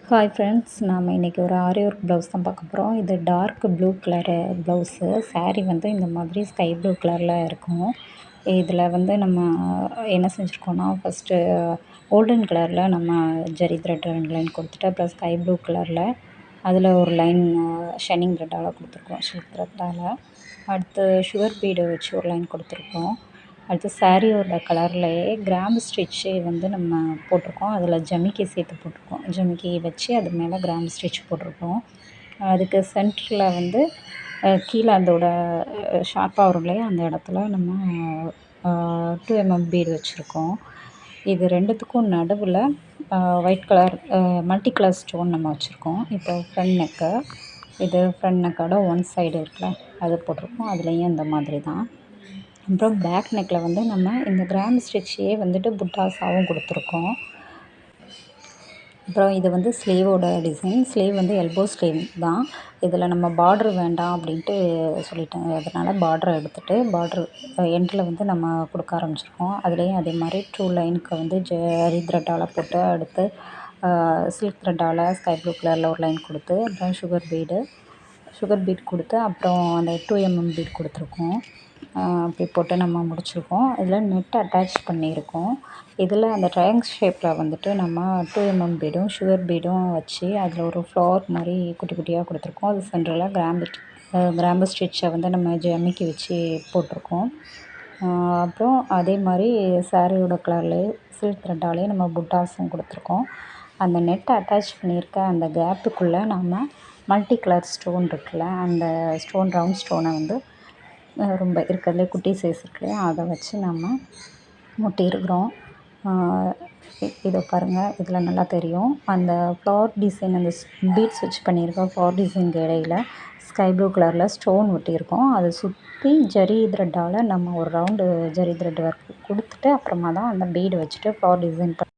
Hi friends, நாம் இன்றைக்கி ஒரு ஆரி ஒர்க் ப்ளவுஸ் தான் பார்க்க போகிறோம். இது dark blue colour blouse. Sari வந்து இந்த மாதிரி ஸ்கை ப்ளூ கலரில் இருக்கும். இதில் வந்து நம்ம என்ன செஞ்சுருக்கோன்னா, ஃபஸ்ட்டு கோல்டன் கலரில் நம்ம ஜரி த்ரெட் 2 லைன் கொடுத்துட்டு, அப்புறம் ஸ்கை ப்ளூ கலரில் அதில் ஒரு லைன் ஷைனிங் த்ரெட்டால் கொடுத்துருக்கோம், சில்க் த்ரெட்டால். அடுத்து சுகர் பீடு வச்சு ஒரு லைன் கொடுத்துருக்கோம். அடுத்து சாரியோட கலர்லேயே கிராம்பு ஸ்டிச்சு வந்து நம்ம போட்டிருக்கோம். அதில் ஜமிக்கி சேர்த்து போட்டிருக்கோம். ஜமிக்கி வச்சு அது மேலே கிராம்பு ஸ்டிச் போட்டிருக்கோம். அதுக்கு சென்டரில் வந்து கீழே அதோட ஷார்ப்பாக வரும் இல்லையா, அந்த இடத்துல நம்ம 2 mm பீடு வச்சுருக்கோம். இது ரெண்டுத்துக்கும் நடுவில் white colour multi colour stone நம்ம வச்சுருக்கோம். இப்போ ஃப்ரண்ட் நெக்கு, இது ஃப்ரண்ட் நெக்கோட ஒன் சைடு இருக்குல்ல, அது போட்டிருக்கோம். அதுலேயும் இந்த மாதிரி தான். அப்புறம் பேக் நெக்கில் வந்து நம்ம இந்த கிராம்பு ஸ்டிச்சையே வந்துட்டு புட்டாஸாகவும் கொடுத்துருக்கோம். அப்புறம் இது வந்து ஸ்லீவோட டிசைன். ஸ்லீவ் வந்து எல்போ ஸ்லீவ் தான். இதில் நம்ம பார்ட்ரு வேண்டாம் அப்படின்ட்டு சொல்லிட்டேன். அதனால் பார்ட்ரை எடுத்துகிட்டு பார்ட்ரு எண்டில் வந்து நம்ம கொடுக்க ஆரம்பிச்சிருக்கோம். அதுலேயும் அதே மாதிரி 2 லைனுக்கு வந்து ஜரி த்ரெட்டால் போட்டு, அடுத்து சில்க் த்ரெட்டால் ஸ்கை ப்ளூ கலரில் ஒரு லைன் கொடுத்து, அப்புறம் சுகர் பீட் கொடுத்து, அப்புறம் அந்த 2 mm பீட் கொடுத்துருக்கோம். அப்படி போட்டு நம்ம முடிச்சிருக்கோம். இதில் நெட் அட்டாச் பண்ணியிருக்கோம். இதில் அந்த ட்ரையாங்கிள் ஷேப்பில் வந்துட்டு நம்ம 2 mm பீடும் சுகர் பீடும் வச்சு அதில் ஒரு ஃப்ளவர் மாதிரி குட்டி குட்டியாக கொடுத்துருக்கோம். அது சென்டரில் கிராம்பு ஸ்டிச்சை வந்து நம்ம ஜமிக்கி வச்சு போட்டிருக்கோம். அப்புறம் அதே மாதிரி சாரியோட கலர்லேயே சில்க் த்ரெட்டாலே நம்ம புட்டாஸும் கொடுத்துருக்கோம். அந்த நெட்டை அட்டாச் பண்ணியிருக்க அந்த கேப்புக்குள்ளே நம்ம மல்டி கலர் ஸ்டோன் இருக்குல்ல, அந்த ஸ்டோன் ரவுண்ட் ஸ்டோனை வந்து ரொம்ப இருக்கிறதுலே குட்டி சைஸ் இருக்குல்லையா, அதை வச்சு நம்ம ஒட்டியிருக்கிறோம். இதை பாருங்கள், இதில் நல்லா தெரியும். அந்த ஃப்ளவர் டிசைன், அந்த பீட்ஸ் வச்சு பண்ணியிருக்க ஃப்ளவர் டிசைனுக்கு இடையில் ஸ்கை ப்ளூ கலரில் ஸ்டோன் ஒட்டியிருக்கோம். அதை சுற்றி ஜரி த்ரெட்டால் நம்ம ஒரு ரவுண்டு ஜரி த்ரெட் ஒர்க் கொடுத்துட்டு, அப்புறமா தான் அந்த பீடு வச்சுட்டு ஃப்ளவர் டிசைன்